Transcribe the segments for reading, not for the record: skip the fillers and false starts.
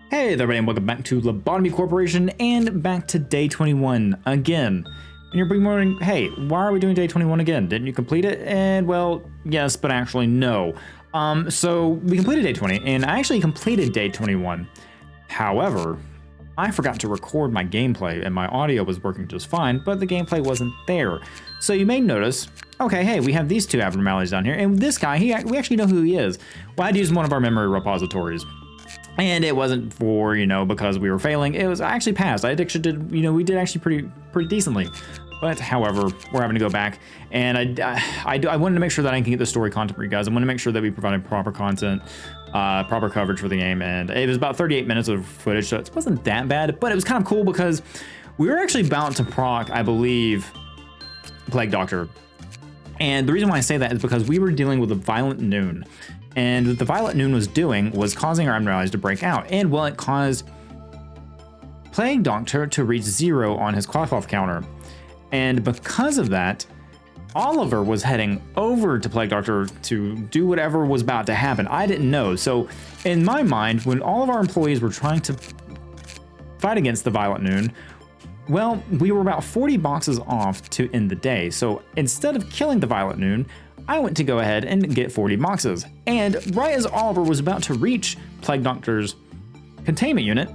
Hey there, everybody, and welcome back to Lobotomy Corporation and back to day 21 again. And you're probably wondering, hey, why are we doing day 21 again? Didn't you complete it? And well, yes, but actually no. So we completed day 20, and I actually completed day 21. However, I forgot to record my gameplay, and my audio was working just fine, but the gameplay wasn't there. So you may notice, okay, hey, we have these two abnormalities down here, and this guy, we actually know who he is. Well, I had to use one of our memory repositories. And it wasn't for, because we were failing. It was, I actually passed. I actually did, we did actually pretty decently. But however, we're having to go back, and I wanted to make sure that I can get the story content for you guys. I want to make sure that we provided proper content, proper coverage for the game. And it was about 38 minutes of footage, so it wasn't that bad, but it was kind of cool because we were actually about to proc, I believe, Plague Doctor. And the reason why I say that is because we were dealing with a violent noon. And what the Violet Noon was doing was causing our abnormalities to break out. And well, it caused Plague Doctor to reach 0 on his cloth counter. And because of that, Oliver was heading over to Plague Doctor to do whatever was about to happen. I didn't know. So in my mind, when all of our employees were trying to fight against the Violet Noon, well, we were about 40 boxes off to end the day. So instead of killing the Violet Noon, I went to go ahead and get 40 boxes. And right as Oliver was about to reach Plague Doctor's containment unit,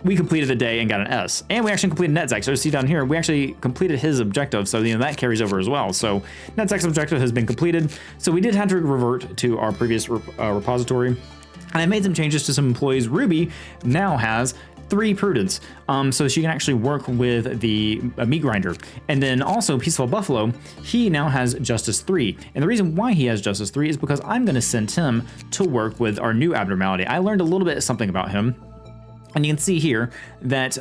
we completed the day and got an S. And we actually completed Netzach. So see down here, we actually completed his objective. So that carries over as well. So Netzach's objective has been completed. So we did have to revert to our previous repository. And I made some changes to some employees. Ruby now has 3 prudence, so she can actually work with the meat grinder. And then also Peaceful Buffalo, he now has Justice 3. And the reason why he has Justice 3 is because I'm going to send him to work with our new abnormality. I learned a little bit something about him, and you can see here that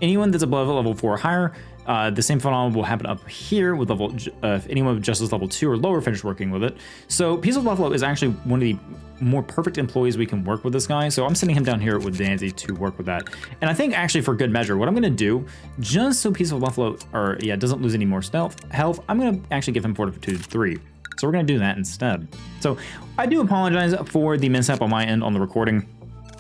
anyone that's above level 4 or higher, the same phenomenon will happen up here with level, if anyone with Justice level 2 or lower finished working with it. So Peaceful Buffalo is actually one of the more perfect employees we can work with this guy. So I'm sending him down here with Danzy to work with that. And I think actually for good measure, what I'm going to do, just so Peaceful Buffalo doesn't lose any more health, I'm going to actually give him Fortitude 3. So we're going to do that instead. So I do apologize for the mishap on my end on the recording.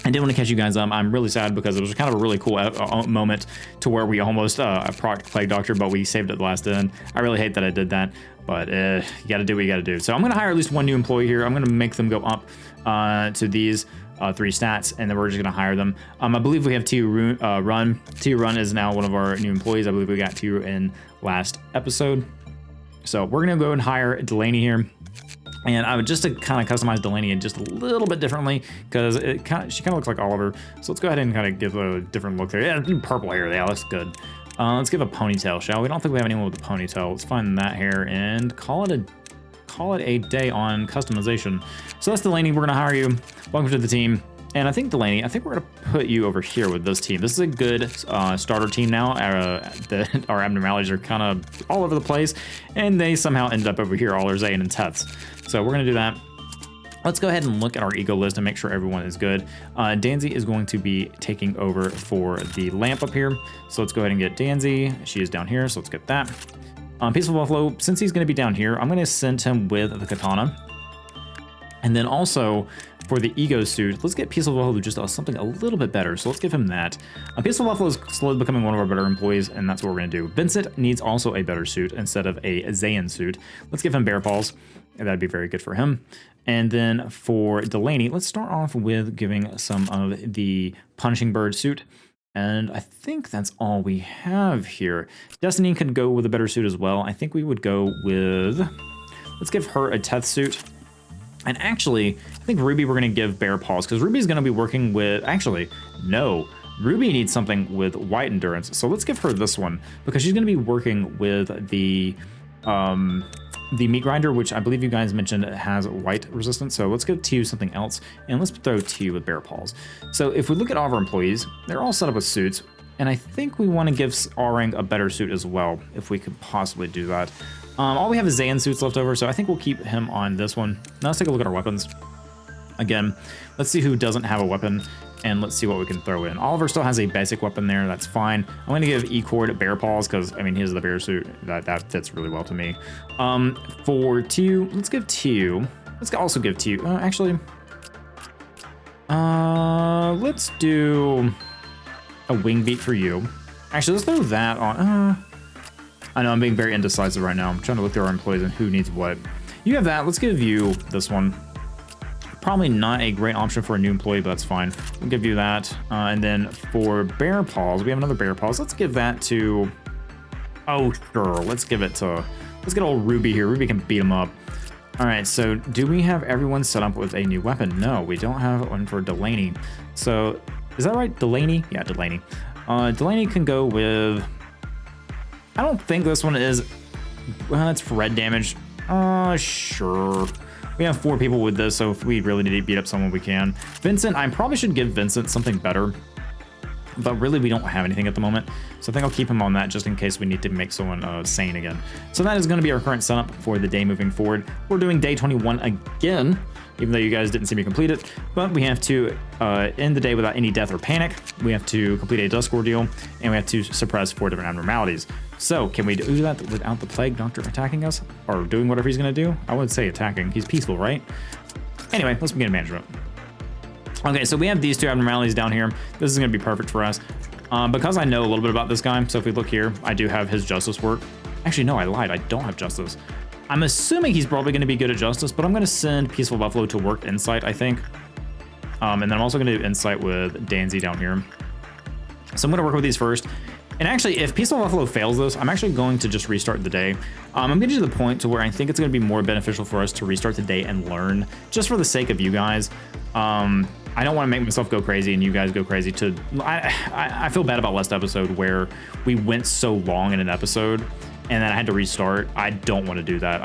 I didn't want to catch you guys up. I'm really sad because it was kind of a really cool moment to where we almost procced Plague Doctor, but we saved it at the last end. I really hate that I did that, but you got to do what you got to do. So I'm going to hire at least 1 new employee here. I'm going to make them go up to these 3 stats, and then we're just going to hire them. I believe we have T Run. T Run is now one of our new employees. I believe we got T in last episode. So we're going to go and hire Delaney here. And I would just to kind of customize Delaney just a little bit differently because she kind of looks like Oliver. So let's go ahead and kind of give a different look there. Yeah, purple hair. Yeah, looks good. Let's give a ponytail, shall we? I don't think we have anyone with a ponytail. Let's find that hair and call it a day on customization. So that's Delaney. We're gonna hire you. Welcome to the team. And I think Delaney, we're gonna put you over here with this team. This is a good starter team now. Our abnormalities are kind of all over the place, and they somehow ended up over here, all our Zayn and Teths. So we're gonna do that. Let's go ahead and look at our ego list and make sure everyone is good. Danzy is going to be taking over for the lamp up here. So let's go ahead and get Danzy. She is down here, so let's get that. Peaceful Buffalo, since he's gonna be down here, I'm gonna send him with the katana. And then also for the ego suit, let's get Peaceful Buffalo just something a little bit better. So let's give him that. Peaceful Buffalo is slowly becoming one of our better employees, and that's what we're gonna do. Vincent needs also a better suit instead of a Zayn suit. Let's give him bear paws. That'd be very good for him. And then for Delaney, let's start off with giving some of the punishing bird suit. And I think that's all we have here. Destiny could go with a better suit as well. I think we would go with, let's give her a Teth suit. And actually, I think Ruby we're going to give bear paws because Ruby's going to be working with, actually, no. Ruby needs something with white endurance. So let's give her this one because she's going to be working with the meat grinder, which I believe you guys mentioned has white resistance. So let's give T something else, and let's throw T with bear paws. So if we look at all of our employees, they're all set up with suits, and I think we want to give Arang a better suit as well, if we could possibly do that. All we have is Zayn suits left over, so I think we'll keep him on this one. Now let's take a look at our weapons. Again, let's see who doesn't have a weapon, and let's see what we can throw in. Oliver still has a basic weapon there, that's fine. I'm going to give E-Cord bear paws, because, I mean, he has the bear suit. That fits really well to me. For Tiu, let's give Tiu. Let's also give Tiu. Actually, Let's do a wing beat for you. Actually, let's throw that on. I know I'm being very indecisive right now. I'm trying to look through our employees and who needs what. You have that. Let's give you this one. Probably not a great option for a new employee, but that's fine. We'll give you that. And then for bear paws, we have another bear paws. Let's give that to, oh, sure. Let's give it to, let's get old Ruby here. Ruby can beat him up. All right, so do we have everyone set up with a new weapon? No, we don't have one for Delaney. So is that right? Delaney? Yeah, Delaney. Delaney can go with, I don't think this one is, well, it's for red damage. Sure. We have 4 people with this, so if we really need to beat up someone, we can. Vincent, I probably should give Vincent something better, but really we don't have anything at the moment. So I think I'll keep him on that just in case we need to make someone sane again. So that is going to be our current setup for the day moving forward. We're doing day 21 again, even though you guys didn't see me complete it, but we have to end the day without any death or panic. We have to complete a dusk ordeal, and we have to suppress 4 different abnormalities. So can we do that without the plague doctor attacking us or doing whatever he's going to do? I wouldn't say attacking. He's peaceful, right? Anyway, let's begin management. Okay, so we have these 2 abnormalities down here. This is going to be perfect for us. Because I know a little bit about this guy, so if we look here, I do have his justice work. Actually, no, I lied. I don't have justice. I'm assuming he's probably going to be good at justice, but I'm going to send Peaceful Buffalo to work insight, I think. And then I'm also going to do insight with Danzy down here. So I'm going to work with these first. And actually, if Peaceful Buffalo fails this, I'm actually going to just restart the day. I'm getting to the point to where I think it's going to be more beneficial for us to restart the day and learn, just for the sake of you guys. I don't want to make myself go crazy and you guys go crazy to... I feel bad about last episode where we went so long in an episode and then I had to restart. I don't want to do that.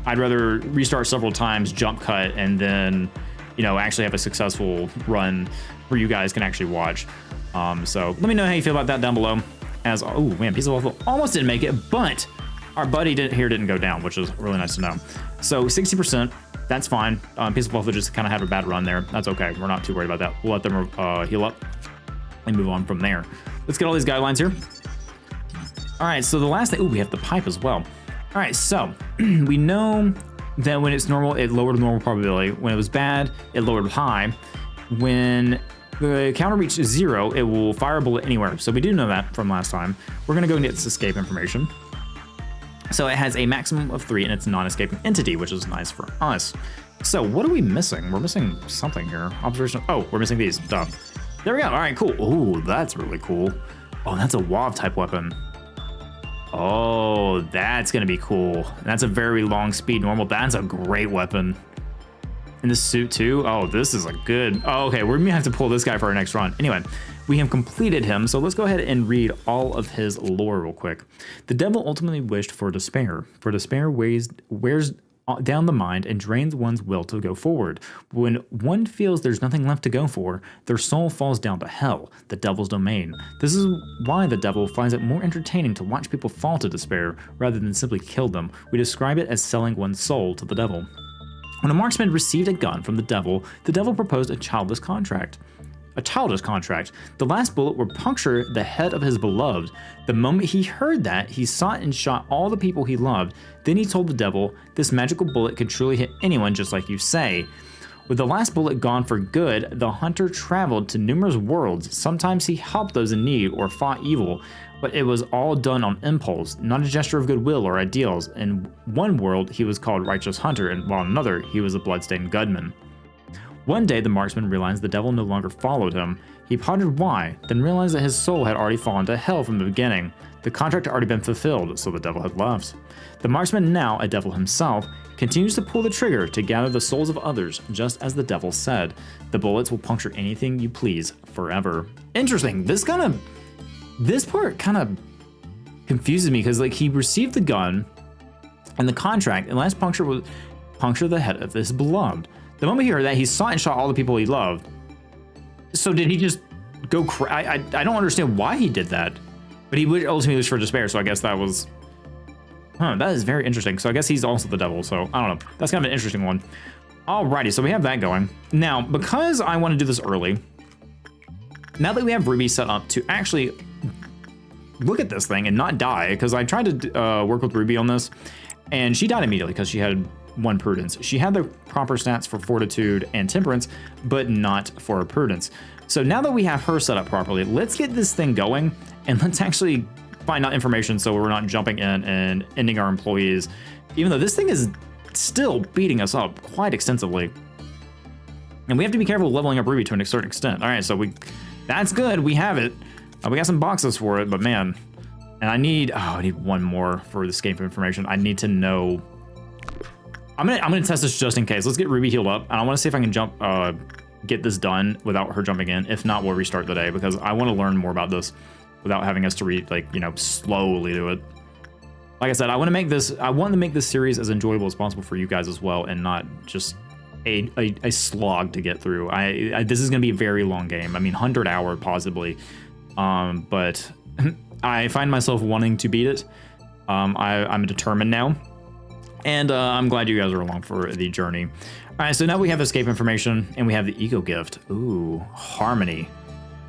I'd rather restart several times, jump cut, and then, you know, actually have a successful run where you guys can actually watch. So let me know how you feel about that down below. As, oh man, Peaceful Buffalo almost didn't make it, but our buddy didn't go down, which is really nice to know. So 60%, that's fine. Peaceful Buffalo just kind of had a bad run there. That's okay. We're not too worried about that. We'll let them heal up and move on from there. Let's get all these guidelines here. All right, so the last thing, ooh, we have the pipe as well. All right, so we know that when it's normal, it lowered the normal probability. When it was bad, it lowered high. When the counter reaches 0, it will fire a bullet anywhere. So we do know that from last time. We're gonna go and get this escape information. So it has a maximum of 3 and it's a non-escaping entity, which is nice for us. So what are we missing? We're missing something here. Observation, oh, we're missing these, duh. There we go, all right, cool. Oh, that's really cool. Oh, that's a WAV type weapon. Oh, that's gonna be cool. That's a very long speed normal. That's a great weapon. In the suit too. Oh, this is a good, oh, okay, we're gonna have to pull this guy for our next run. Anyway, we have completed him, so let's go ahead and read all of his lore real quick. The devil ultimately wished for despair wears down the mind and drains one's will to go forward. When one feels there's nothing left to go for, their soul falls down to hell, the devil's domain. This is why the devil finds it more entertaining to watch people fall to despair rather than simply kill them. We describe it as selling one's soul to the devil. When a marksman received a gun from the devil proposed a childish contract. The last bullet would puncture the head of his beloved. The moment he heard that, he sought and shot all the people he loved. Then he told the devil, this magical bullet can truly hit anyone just like you say. With the last bullet gone for good, the hunter traveled to numerous worlds. Sometimes he helped those in need or fought evil, but it was all done on impulse, not a gesture of goodwill or ideals. In one world, he was called Righteous Hunter, and while in another, he was a bloodstained gunman. One day, the marksman realized the devil no longer followed him. He pondered why, then realized that his soul had already fallen to hell from the beginning. The contract had already been fulfilled, so the devil had left. The marksman, now a devil himself, continues to pull the trigger to gather the souls of others, just as the devil said. The bullets will puncture anything you please forever. Interesting. This part kind of confuses me because, like, he received the gun and the contract, and last puncture was puncture the head of his beloved. The moment he heard that, he sought and shot all the people he loved. So did he just go I don't understand why he did that, but he would ultimately wish for despair. So I guess that was, that is very interesting. So I guess he's also the devil. So I don't know. That's kind of an interesting one. Alrighty, so we have that going. Now, because I want to do this early, now that we have Ruby set up to actually look at this thing and not die, because I tried to work with Ruby on this, and she died immediately because she had 1 prudence. She had the proper stats for fortitude and temperance, but not for prudence. So now that we have her set up properly, let's get this thing going and let's actually find out information so we're not jumping in and ending our employees, even though this thing is still beating us up quite extensively. And we have to be careful leveling up Ruby to a certain extent. All right, so that's good. We have it. We got some boxes for it, but man, and I need 1 more for the escape information. I need to know. I'm gonna test this just in case. Let's get Ruby healed up, and I want to see if I can get this done without her jumping in. If not, we'll restart the day because I want to learn more about this without having us to read, like, you know, slowly do it. Like I said, I want to make this series as enjoyable as possible for you guys as well, and not just a slog to get through. This is gonna be a very long game. I mean, 100-hour possibly, but I find myself wanting to beat it. I'm determined now, and I'm glad you guys are along for the journey. All right, so now we have escape information, and we have the ego gift. Ooh, harmony,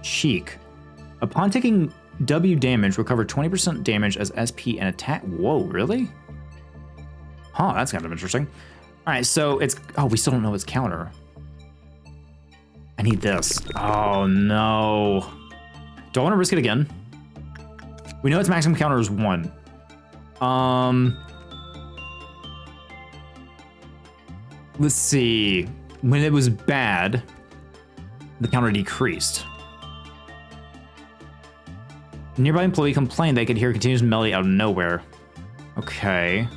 cheek. Upon taking W damage, recover 20% damage as SP and attack. Whoa, really? Huh, that's kind of interesting. All right, so we still don't know its counter. I need this. Oh no. Do I want to risk it again? We know its maximum counter is 1. Let's see. When it was bad, the counter decreased. Nearby employee complained they could hear a continuous melody out of nowhere. Okay.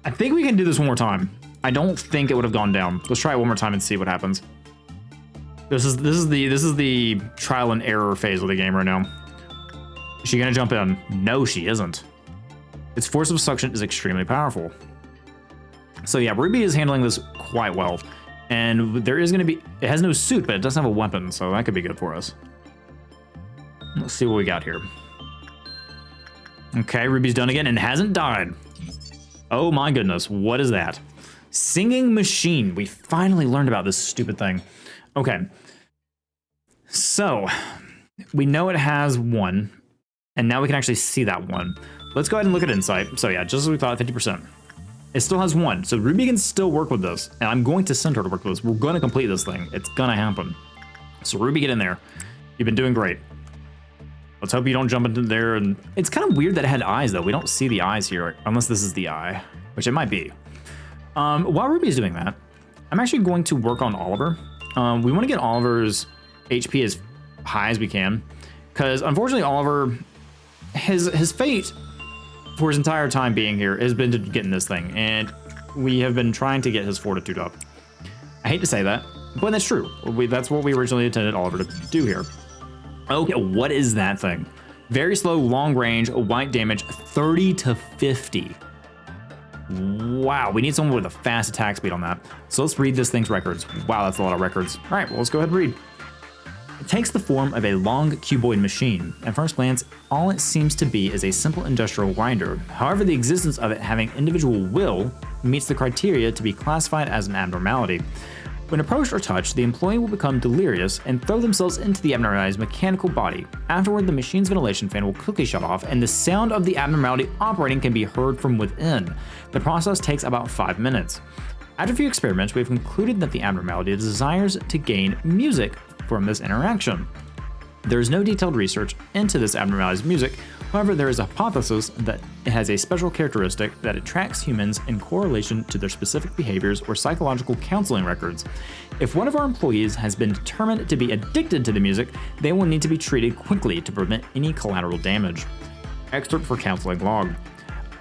I think we can do this one more time. I don't think it would have gone down. Let's try it one more time and see what happens. This is the trial and error phase of the game right now. Is she gonna jump in? No, she isn't. Its force of suction is extremely powerful. So yeah, Ruby is handling this quite well. And there is gonna be, it has no suit, but it doesn't have a weapon, so that could be good for us. Let's see what we got here. Okay, Ruby's done again and hasn't died. Oh my goodness, what is that? Singing machine. We finally learned about this stupid thing. Okay. So, we know it has 1, and now we can actually see that 1. Let's go ahead and look at insight. So yeah, just as we thought, 50%. It still has 1, so Ruby can still work with this, and I'm going to send her to work with this. We're gonna complete this thing. It's gonna happen. So Ruby, get in there. You've been doing great. Let's hope you don't jump into there. And it's kind of weird that it had eyes, though. We don't see the eyes here, unless this is the eye, which it might be. While Ruby's doing that, I'm actually going to work on Oliver. We want to get Oliver's HP as high as we can, because unfortunately, Oliver, his fate for his entire time being here has been to get in this thing, and we have been trying to get his fortitude up. I hate to say that, but that's true. That's what we originally intended Oliver to do here. Okay, what is that thing? Very slow, long range, white damage, 30 to 50. Wow, we need someone with a fast attack speed on that. So let's read this thing's records. Wow, that's a lot of records. All right, well, let's go ahead and read. It takes the form of a long cuboid machine. At first glance, all it seems to be is a simple industrial grinder. However, the existence of it having individual will meets the criteria to be classified as an abnormality. When approached or touched, the employee will become delirious and throw themselves into the abnormality's mechanical body. Afterward, the machine's ventilation fan will quickly shut off, and the sound of the abnormality operating can be heard from within. The process takes about 5 minutes. After a few experiments, we have concluded that the abnormality desires to gain music from this interaction. There is no detailed research into this abnormality's music. However, there is a hypothesis that it has a special characteristic that attracts humans in correlation to their specific behaviors or psychological counseling records. If one of our employees has been determined to be addicted to the music, they will need to be treated quickly to prevent any collateral damage. Excerpt for counseling log.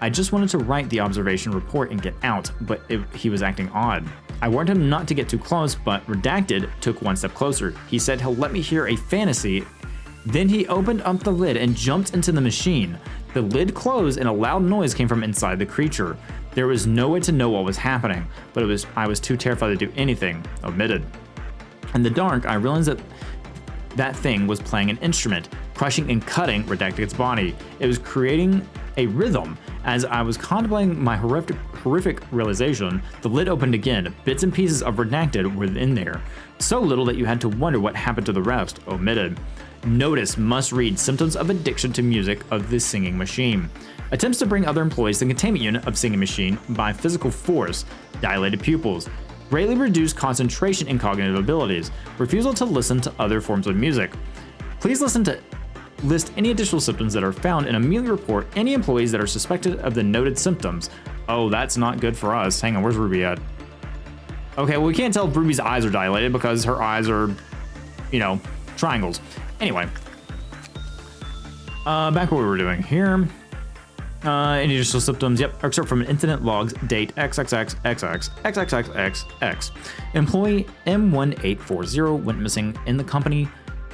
I just wanted to write the observation report and get out, but he was acting odd. I warned him not to get too close, but Redacted took one step closer. He said he'll let me hear a fantasy. Then he opened up the lid and jumped into the machine. The lid closed and a loud noise came from inside the creature. There was no way to know what was happening, but I was too terrified to do anything. Omitted. In the dark, I realized that thing was playing an instrument, crushing and cutting Redacted's body. It was creating a rhythm. As I was contemplating my horrific realization, the lid opened again. Bits and pieces of Redacted were in there. So little that you had to wonder what happened to the rest. Omitted. Notice must read symptoms of addiction to music of the singing machine. Attempts to bring other employees to the containment unit of singing machine by physical force, dilated pupils, greatly reduced concentration and cognitive abilities, refusal to listen to other forms of music. Please list any additional symptoms that are found and immediately report any employees that are suspected of the noted symptoms. Oh, that's not good for us. Hang on, where's Ruby at? Okay, well, we can't tell if Ruby's eyes are dilated because her eyes are, you know, triangles. Anyway, back what we were doing here. Any additional symptoms? Yep, excerpt from an incident logs, date XXXXXXXXX. Employee M1840 went missing in the company.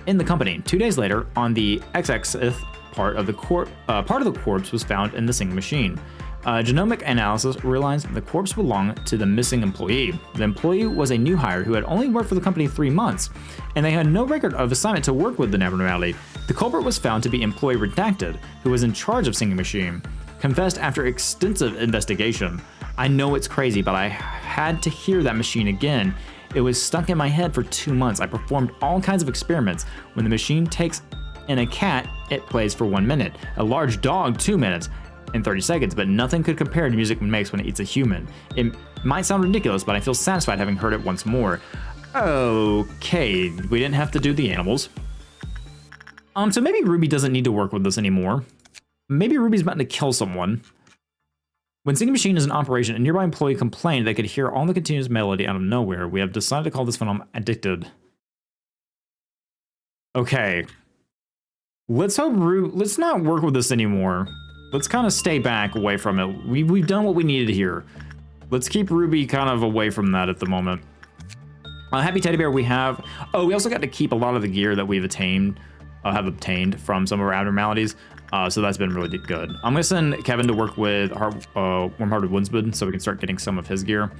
2 days later, on the XXth part of the corpse was found in the singing machine. Genomic analysis realized the corpse belonged to the missing employee. The employee was a new hire who had only worked for the company 3 months, and they had no record of assignment to work with the abnormality. The culprit was found to be employee redacted, who was in charge of singing machine. Confessed after extensive investigation. I know it's crazy, but I had to hear that machine again. It was stuck in my head for 2 months. I performed all kinds of experiments. When the machine takes in a cat, it plays for 1 minute. A large dog, 2 minutes and 30 seconds, but nothing could compare to music it makes when it eats a human. It might sound ridiculous, but I feel satisfied having heard it once more. Okay, we didn't have to do the animals. So maybe Ruby doesn't need to work with us anymore. Maybe Ruby's about to kill someone. When singing machine is in operation, a nearby employee complained they could hear all the continuous melody out of nowhere. We have decided to call this phenomenon addicted. Okay. Let's not work with this anymore. Let's kind of stay back away from it. We've done what we needed here. Let's keep Ruby kind of away from that at the moment. Happy Teddy Bear we have. Oh, we also got to keep a lot of the gear that we've have obtained from some of our abnormalities. So that's been really good. I'm gonna send Kevin to work with Warm-Hearted Woodsman so we can start getting some of his gear.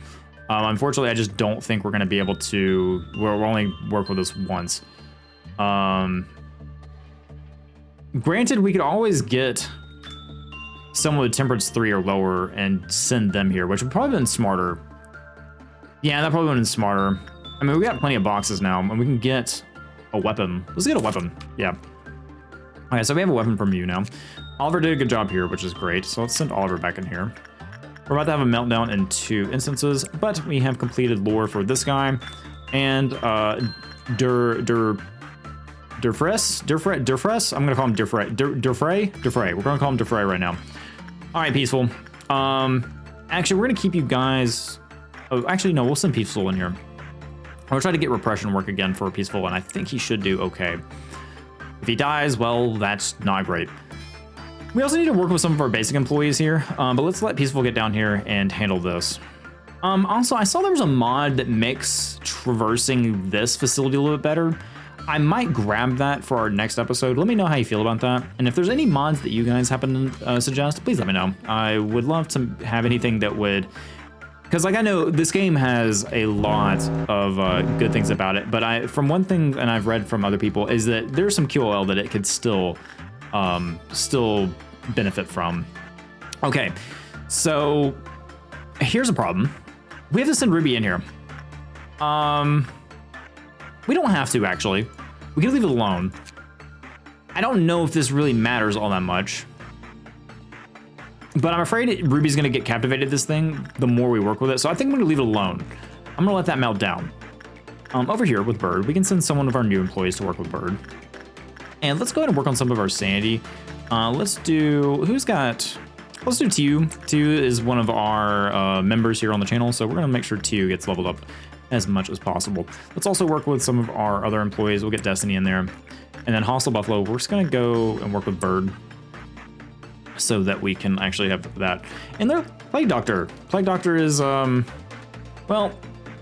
Unfortunately, I just don't think we're gonna be able to. We'll only work with this once. Granted, we could always get someone with temperance 3 or lower and send them here, which would probably have been smarter. Yeah, that probably would have been smarter. I mean, we got plenty of boxes now, and we can get a weapon. Let's get a weapon. Yeah. Okay, so we have a weapon from you now. Oliver did a good job here, which is great. So let's send Oliver back in here. We're about to have a meltdown in 2 instances, but we have completed lore for this guy. And Durfres? I'm gonna call him Durfray. We're gonna call him Durfray right now. All right, Peaceful. Actually, we're gonna keep you guys. Oh, actually, no, we'll send Peaceful in here. I'll try to get repression work again for Peaceful, and I think he should do okay. If he dies, well, that's not great. We also need to work with some of our basic employees here, but let's let Peaceful get down here and handle this. Also, I saw there was a mod that makes traversing this facility a little bit better. I might grab that for our next episode. Let me know how you feel about that. And if there's any mods that you guys happen to suggest, please let me know. I would love to have anything that would... Because, like, I know this game has a lot of good things about it, but from one thing, and I've read from other people, is that there's some QOL that it could still benefit from. Okay, so here's a problem. We have to send Ruby in here. We don't have to, actually. We can leave it alone. I don't know if this really matters all that much. But I'm afraid Ruby's gonna get captivated this thing the more we work with it. So I think I'm gonna leave it alone. I'm gonna let that melt down. Over here with Bird, we can send some of our new employees to work with Bird. And let's go ahead and work on some of our sanity. Let's do, let's do Tiu. Tiu is one of our members here on the channel. So we're gonna make sure Tiu gets leveled up as much as possible. Let's also work with some of our other employees. We'll get Destiny in there. And then Hostile Buffalo, we're just gonna go and work with Bird, so that we can actually have that. And their Plague Doctor. Plague Doctor is, well,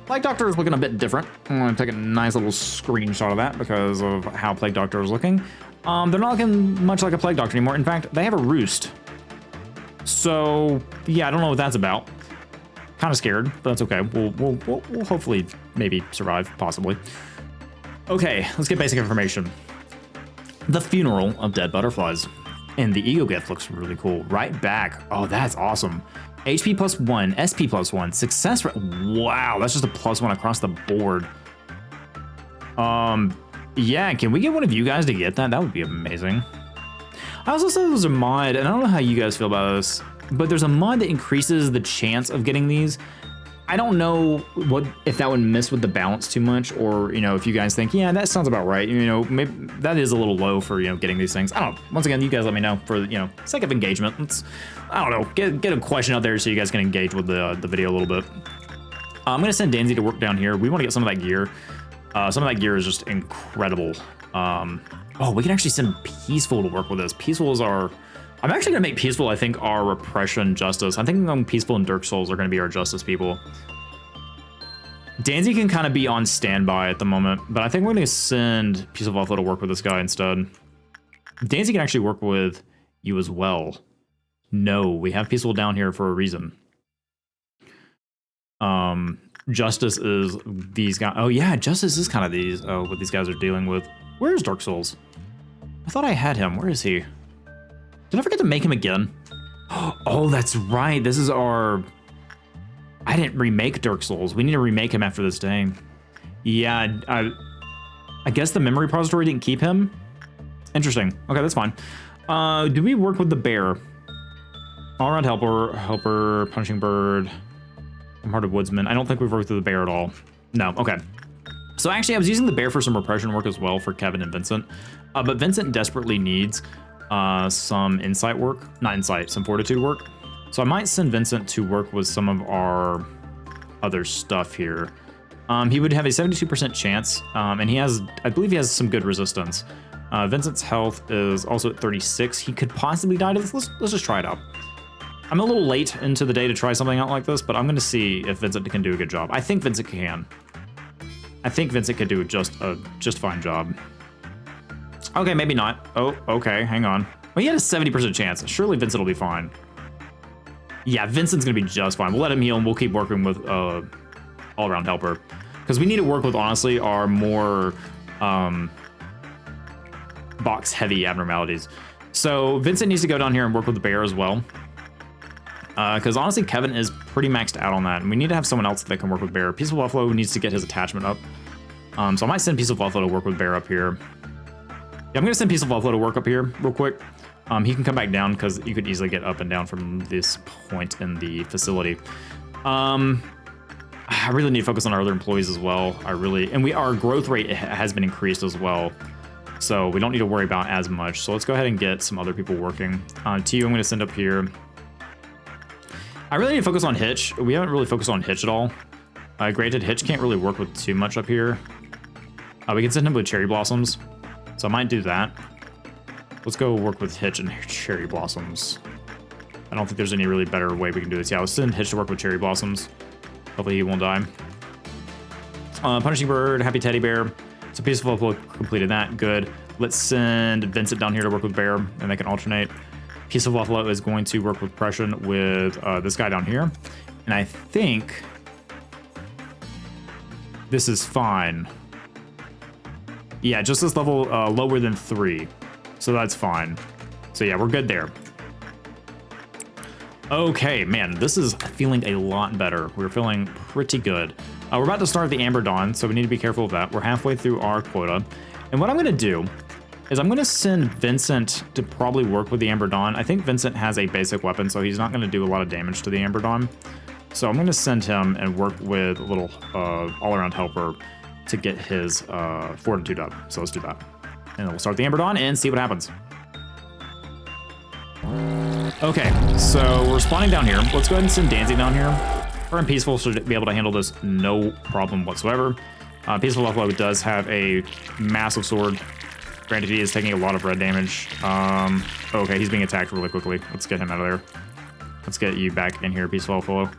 Plague Doctor is looking a bit different. I'm gonna take a nice little screenshot of that because of how Plague Doctor is looking. They're not looking much like a Plague Doctor anymore. In fact, they have a roost. So, yeah, I don't know what that's about. Kind of scared, but that's okay. We'll hopefully maybe survive, possibly. Okay, let's get basic information. The funeral of dead butterflies. And the ego gift looks really cool. Right back. Oh, that's awesome. HP +1, SP +1, success rate. Wow, that's just a +1 across the board. Yeah, can we get one of you guys to get that? That would be amazing. I also saw there was a mod, and I don't know how you guys feel about this, but there's a mod that increases the chance of getting these. I don't know if that would mess with the balance too much, or, you know, if you guys think, yeah, that sounds about right. You know, maybe that is a little low for, you know, getting these things. I don't know. Once again, you guys let me know for, you know, sake of engagement. Let's, I don't know, get a question out there so you guys can engage with the video a little bit. I'm going to send Danzy to work down here. We want to get some of that gear. Some of that gear is just incredible. Oh, we can actually send Peaceful to work with us. Peaceful is our... I'm actually going to make Peaceful, I think, our repression justice. I think Peaceful and Dirk Souls are going to be our justice people. Danzy can kind of be on standby at the moment, but I think we're going to send Peaceful Buffalo to work with this guy instead. Danzy can actually work with you as well. No, we have Peaceful down here for a reason. Justice is these guys. Oh yeah, Justice is kind of these. Oh, what these guys are dealing with. Where is Dark Souls? I thought I had him. Where is he? Did I forget to make him again? Oh, that's right. This is our... I didn't remake Dark Souls. We need to remake him after this day. Yeah, I guess the memory repository didn't keep him. Interesting. Okay, that's fine. Do we work with the bear? All-around helper, punching bird, hearted woodsman. I don't think we've worked with the bear at all. No, okay. So actually, I was using the bear for some repression work as well for Kevin and Vincent. But Vincent desperately needs some insight work. Not insight, some fortitude work. So I might send Vincent to work with some of our other stuff here. He would have a 72% chance, and he has, I believe he has some good resistance. Vincent's health is also at 36. He could possibly die to this. Let's just try it out. I'm a little late into the day to try something out like this, but I'm going to see if Vincent can do a good job. I think Vincent can. I think Vincent could do just fine job. Okay, maybe not. Oh, okay, hang on. Well, he had a 70% chance. Surely Vincent will be fine. Yeah, Vincent's gonna be just fine. We'll let him heal and we'll keep working with all-around helper. Because we need to work with, honestly, our more box-heavy abnormalities. So Vincent needs to go down here and work with the bear as well. Because honestly, Kevin is pretty maxed out on that. And we need to have someone else that can work with bear. Peaceful Buffalo needs to get his attachment up. So I might send Peaceful Buffalo to work with bear up here. Yeah, I'm going to send Peaceful Buffalo to work up here real quick. He can come back down because you could easily get up and down from this point in the facility. I really need to focus on our other employees as well. And our growth rate has been increased as well. So we don't need to worry about as much. So let's go ahead and get some other people working. To you, I'm going to send up here. I really need to focus on Hitch. We haven't really focused on Hitch at all. Granted, Hitch can't really work with too much up here. We can send him with Cherry Blossoms. So I might do that. Let's go work with Hitch and Cherry Blossoms. I don't think there's any really better way we can do this. Yeah, let's send Hitch to work with Cherry Blossoms. Hopefully he won't die. Punishing Bird, Happy Teddy Bear. So Peaceful Buffalo completed that. Good. Let's send Vincent down here to work with Bear, and they can alternate. Peaceful Buffalo is going to work with Repression with this guy down here. And I think this is fine. Yeah, just this level lower than 3. So that's fine. So yeah, we're good there. Okay, man, this is feeling a lot better. We're feeling pretty good. We're about to start the Amber Dawn, so we need to be careful of that. We're halfway through our quota. And what I'm going to do is I'm going to send Vincent to probably work with the Amber Dawn. I think Vincent has a basic weapon, so he's not going to do a lot of damage to the Amber Dawn. So I'm going to send him and work with a little all-around helper to get his fortitude up. So let's do that. And we'll start the Amber Dawn and see what happens. Okay, so we're spawning down here. Let's go ahead and send Danzy down here. Her and Peaceful should be able to handle this no problem whatsoever. Peaceful Buffalo does have a massive sword. Granted, he is taking a lot of red damage. Okay, he's being attacked really quickly. Let's get him out of there. Let's get you back in here, Peaceful Buffalo.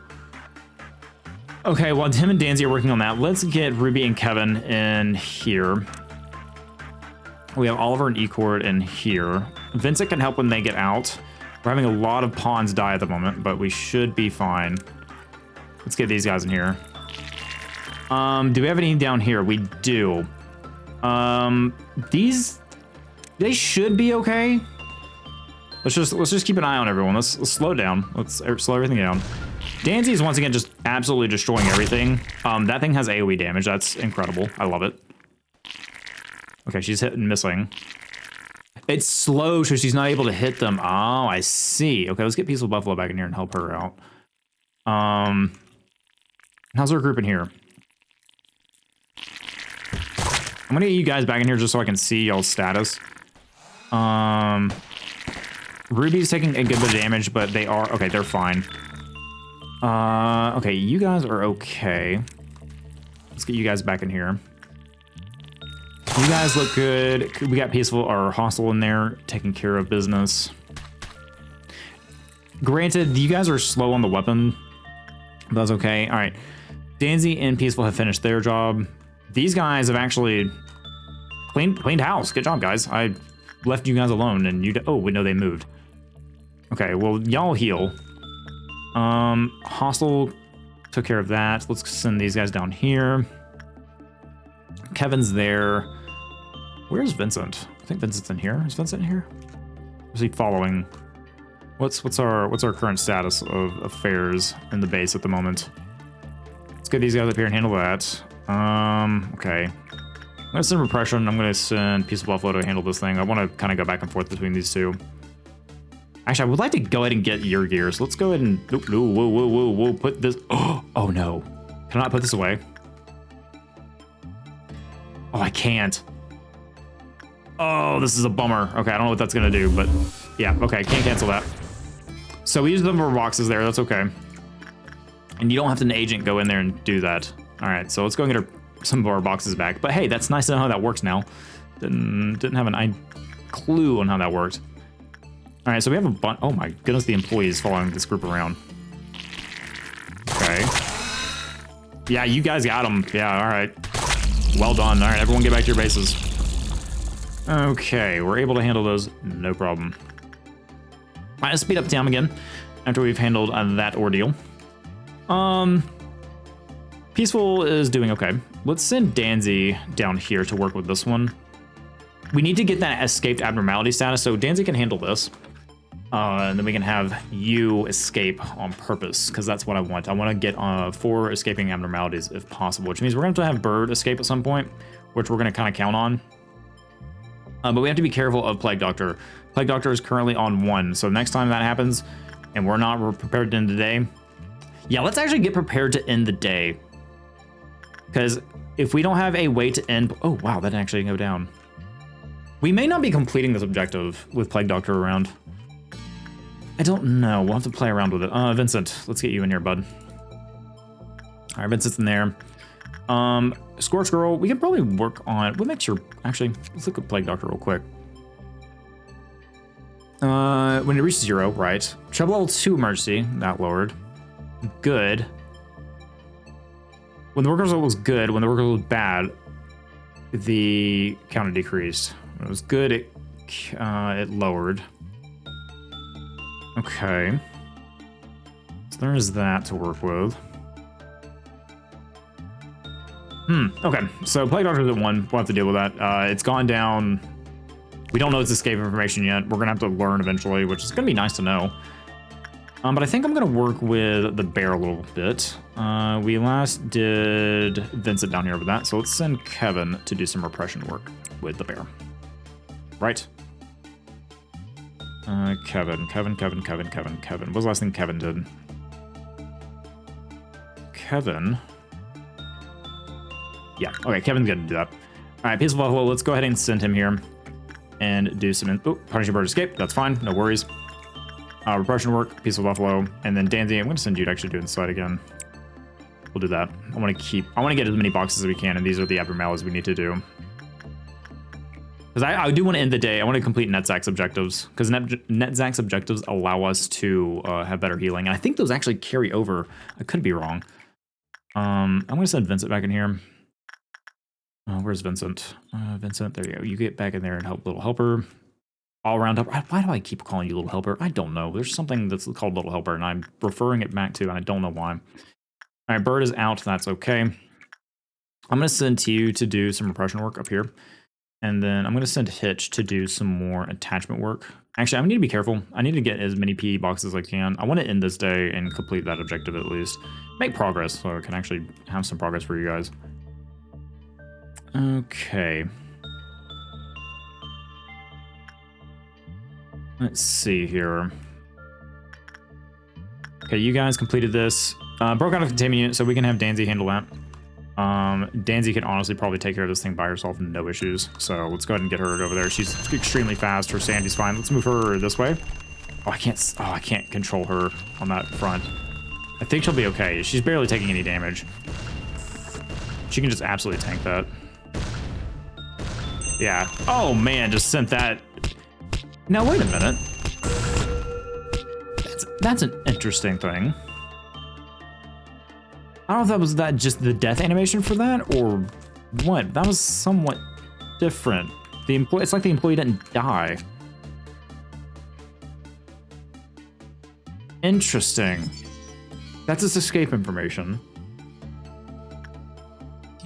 Okay, while him and Danzy are working on that, let's get Ruby and Kevin in here. We have Oliver and Ecord in here. Vincent can help when they get out. We're having a lot of pawns die at the moment, but we should be fine. Let's get these guys in here. Do we have any down here? We do. They should be okay. Let's just keep an eye on everyone. Let's slow down. Let's slow everything down. Danzy is once again just absolutely destroying everything. That thing has AoE damage. That's incredible. I love it. Okay, she's hit and missing. It's slow, so she's not able to hit them. Oh, I see. Okay, let's get Peaceful Buffalo back in here and help her out. How's our group in here? I'm gonna get you guys back in here just so I can see y'all's status. Ruby's taking a good bit of damage, but they are... Okay, they're fine. Okay, you guys are okay. Let's get you guys back in here. You guys look good. We got Peaceful or Hostile in there, taking care of business. Granted, you guys are slow on the weapon. But that's okay. All right. Danzy and Peaceful have finished their job. These guys have actually cleaned house. Good job, guys. I left you guys alone, and you... Oh, we know they moved. Okay, well, y'all heal. Hostile took care of that. Let's send these guys down here. Kevin's there. Where's Vincent? I think Vincent's in here. Is Vincent in here? Or is he following? What's our current status of affairs in the base at the moment? Let's get these guys up here and handle that. Okay. I'm gonna send Repression. I'm gonna send Peaceful Buffalo to handle this thing. I want to kind of go back and forth between these two. Actually, I would like to go ahead and get your gears. Let's go ahead and... Whoa, put this... Oh, no. Can I not put this away? Oh, I can't. Oh, this is a bummer. Okay, I don't know what that's going to do, but... Yeah, okay, can't cancel that. So we use some of our boxes there. That's okay. And you don't have to an agent go in there and do that. All right, so let's go and get some of our boxes back. But hey, that's nice to know how that works now. Didn't have an clue on how that worked. All right, so we have a bunch. Oh my goodness, the employees following this group around. Okay. Yeah, you guys got them. Yeah, all right. Well done. All right, everyone get back to your bases. Okay, we're able to handle those. No problem. All right, let's speed up time again after we've handled that ordeal. Peaceful is doing okay. Let's send Danzy down here to work with this one. We need to get that escaped abnormality status, so Danzy can handle this. And then we can have you escape on purpose, because that's what I want. I want to get 4 escaping abnormalities if possible, which means we're going to have to have Bird escape at some point, which we're going to kind of count on. But we have to be careful of Plague Doctor. Plague Doctor is currently on 1, so next time that happens, and we're prepared to end the day. Yeah, let's actually get prepared to end the day. Because if we don't have a way to end... Oh, wow, that didn't actually go down. We may not be completing this objective with Plague Doctor around. I don't know. We'll have to play around with it. Vincent, let's get you in here, bud. All right, Vincent's in there. Scorch Girl, we can probably work on... We'll make sure... Actually, let's look at Plague Doctor real quick. When it reaches 0, right. Trouble level 2 emergency, that lowered. Good. When the worker level was good, when the worker level was bad, the counter decreased. When it was good, it lowered. Okay. So there is that to work with. Okay. So Plague Doctor's at 1. We'll have to deal with that. It's gone down. We don't know its escape information yet. We're going to have to learn eventually, which is going to be nice to know. But I think I'm going to work with the bear a little bit. We last did Vincent down here with that. So let's send Kevin to do some repression work with the bear. Right? Kevin. What was the last thing Kevin did? Kevin. Yeah, okay, Kevin's gonna do that. All right, Peaceful Buffalo, let's go ahead and send him here and do some... Oh, Punishing Bird escape, that's fine, no worries. Repression work, Peaceful Buffalo, and then Danzy, I'm gonna send you to actually do inside again. We'll do that. I want to get as many boxes as we can, and these are the abnormalities we need to do. Because I do want to end the day. I want to complete NetZach's objectives, because NetZach's objectives allow us to have better healing. And I think those actually carry over. I could be wrong. I'm going to send Vincent back in here. Where's Vincent? Vincent, there you go. You get back in there and help Little Helper. All around helper. Why do I keep calling you Little Helper? I don't know. There's something that's called Little Helper, and I'm referring it back to, and I don't know why. All right, Bird is out. That's okay. I'm going to send you to do some repression work up here. And then I'm going to send Hitch to do some more attachment work. Actually, I need to be careful. I need to get as many PE boxes as I can. I want to end this day and complete that objective at least. Make progress so I can actually have some progress for you guys. Okay. Let's see here. Okay, you guys completed this. Broke out of containment unit, so we can have Danzy handle that. Danzy can honestly probably take care of this thing by herself, no issues. So let's go ahead and get her over there. She's extremely fast. Her Sandy's fine. Let's move her this way. Oh, I can't control her on that front. I think she'll be okay. She's barely taking any damage. She can just absolutely tank that. Yeah. Oh man, just sent that. Now wait a minute. That's an interesting thing. I don't know if that was just the death animation for that or what. That was somewhat different. It's like the employee didn't die. Interesting. That's its escape information.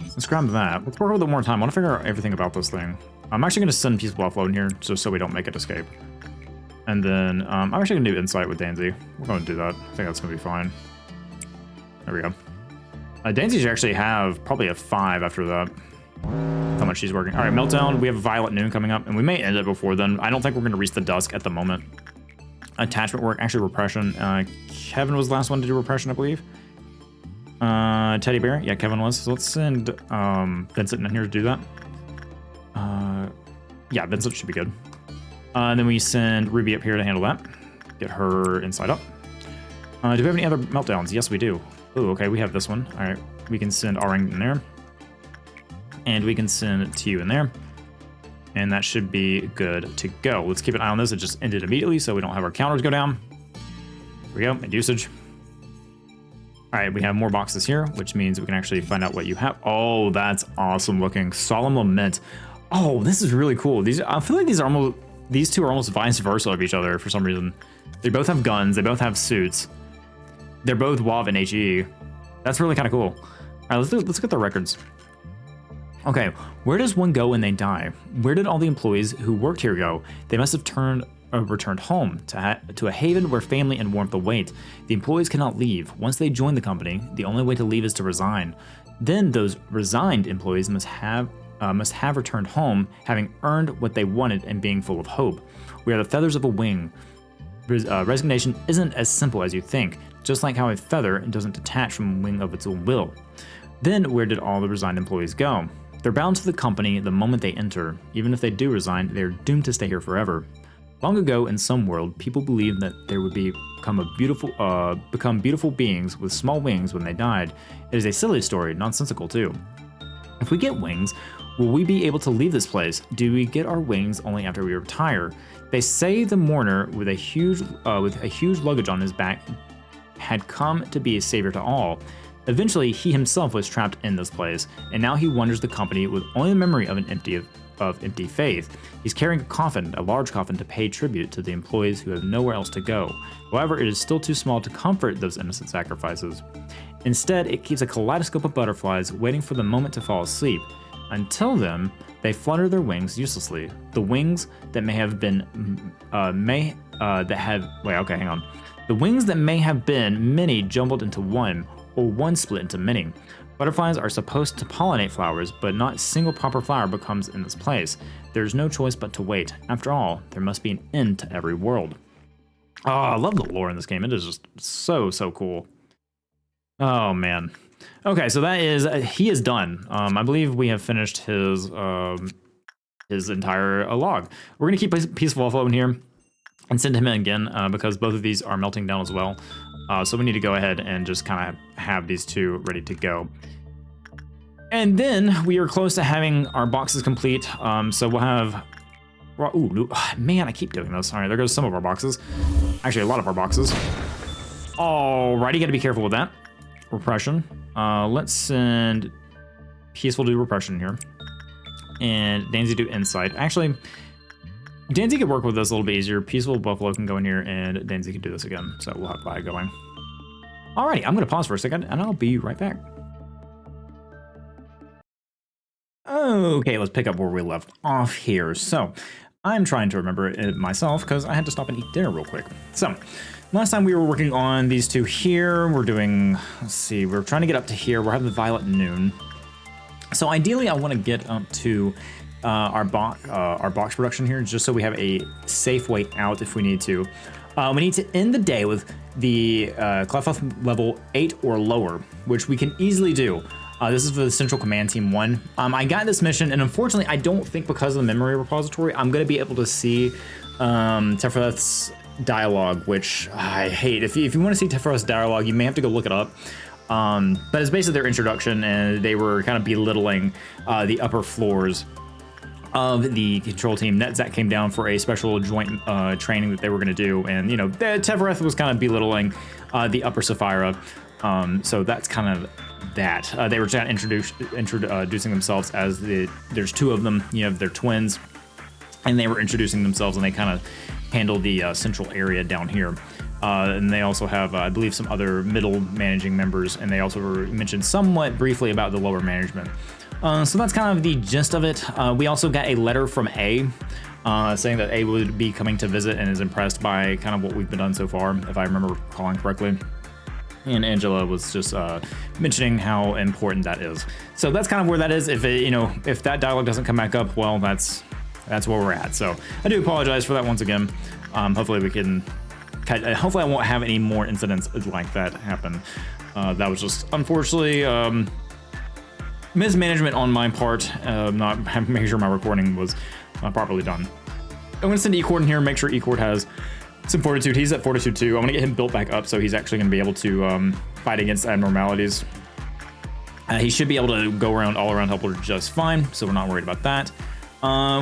Let's grab that. Let's work with it one more time. I want to figure out everything about this thing. I'm actually going to send Peaceful Offload in here just so we don't make it escape. And then I'm actually going to do Insight with Danzy. We're going to do that. I think that's going to be fine. There we go. Danzy should actually have probably a 5 after that. How much she's working. All right, Meltdown. We have Violet Noon coming up, and we may end it before then. I don't think we're going to reach the dusk at the moment. Attachment work, actually Repression. Kevin was the last one to do Repression, I believe. Teddy Bear. Yeah, Kevin was. So let's send Vincent in here to do that. Yeah, Vincent should be good. And then we send Ruby up here to handle that. Get her inside up. Do we have any other Meltdowns? Yes, we do. Ooh, okay, we have this one. All right, we can send R-Ring in there. And we can send TU in there. And that should be good to go. Let's keep an eye on this. It just ended immediately, so we don't have our counters go down. Here we go, and usage. All right, we have more boxes here, which means we can actually find out what you have. Oh, that's awesome looking. Solemn Lament. Oh, this is really cool. I feel like these two are almost vice versa of each other for some reason. They both have guns. They both have suits. They're both WAV and HE. That's really kind of cool. All right, let's look at the records. Okay, where does one go when they die? Where did all the employees who worked here go? They must have returned home to a haven where family and warmth await. The employees cannot leave. Once they join the company, the only way to leave is to resign. Then those resigned employees must have returned home, having earned what they wanted and being full of hope. We are the feathers of a wing. Resignation isn't as simple as you think, just like how a feather doesn't detach from a wing of its own will. Then where did all the resigned employees go? They're bound to the company the moment they enter. Even if they do resign, they're doomed to stay here forever. Long ago, in some world, people believed that there would become beautiful beings with small wings when they died. It is a silly story, nonsensical too. If we get wings, will we be able to leave this place? Do we get our wings only after we retire? They say the mourner with a huge luggage on his back had come to be a savior to all. Eventually, he himself was trapped in this place, and now he wanders the company with only the memory of empty faith. He's carrying a large coffin to pay tribute to the employees who have nowhere else to go. However, it is still too small to comfort those innocent sacrifices. Instead, it keeps a kaleidoscope of butterflies waiting for the moment to fall asleep. Until then, they flutter their wings uselessly. The wings that may have been The wings that may have been many jumbled into one, or one split into many. Butterflies are supposed to pollinate flowers, but not a single proper flower becomes in this place. There's no choice but to wait. After all, there must be an end to every world. Oh, I love the lore in this game. It is just so cool. Oh man. Okay, so he is done. I believe we have finished his entire log. We're gonna keep Peaceful Offload in here and send him in again because both of these are melting down as well. So we need to go ahead and just kind of have these two ready to go. And then we are close to having our boxes complete. So we'll have, ooh, man, I keep doing this. All right, there goes some of our boxes. Actually, a lot of our boxes. Alrighty, gotta be careful with that. Repression. Let's send Peaceful to do Repression here. And Danzy do Insight. Actually, Danzy could work with this a little bit easier. Peaceful Buffalo can go in here, and Danzy can do this again. So we'll have Vi going. Alrighty, I'm going to pause for a second, and I'll be right back. Okay, let's pick up where we left off here. So I'm trying to remember it myself, because I had to stop and eat dinner real quick. So last time we were working on these two here. We're doing, let's see, we're trying to get up to here. We're having the Violet Noon. So ideally, I want to get up to our box production here, just so we have a safe way out if we need to. We need to end the day with the clef health level 8 or lower, which we can easily do. This is for the Central Command Team 1. I got this mission, and unfortunately, I don't think because of the memory repository, I'm going to be able to see Tefreth's dialogue, which I hate. If you want to see Tefreth's dialogue, you may have to go look it up. But it's basically their introduction, and they were kind of belittling the upper floors of the control team. That came down for a special joint training that they were going to do, and Tefreth was kind of belittling the upper Sapphira. So that's kind of that. They were trying to introducing themselves as there's two of them. They're twins, and they were introducing themselves, and they kind of handle the central area down here. And they also have, I believe, some other middle managing members, and they also mentioned somewhat briefly about the lower management. So that's kind of the gist of it. We also got a letter from A, saying that A would be coming to visit and is impressed by kind of what we've been done so far, if I remember recalling correctly. And Angela was just mentioning how important that is. So that's kind of where that is. If if that dialogue doesn't come back up, well, that's where we're at. So I do apologize for that once again. Hopefully we can. Hopefully I won't have any more incidents like that happen. That was just unfortunately mismanagement on my part. Not making sure my recording was properly done. I'm gonna send Ecord in here. Make sure Ecord has some fortitude. He's at fortitude 2. I'm gonna get him built back up so he's actually gonna be able to fight against abnormalities. He should be able to go around all around helper just fine, so we're not worried about that.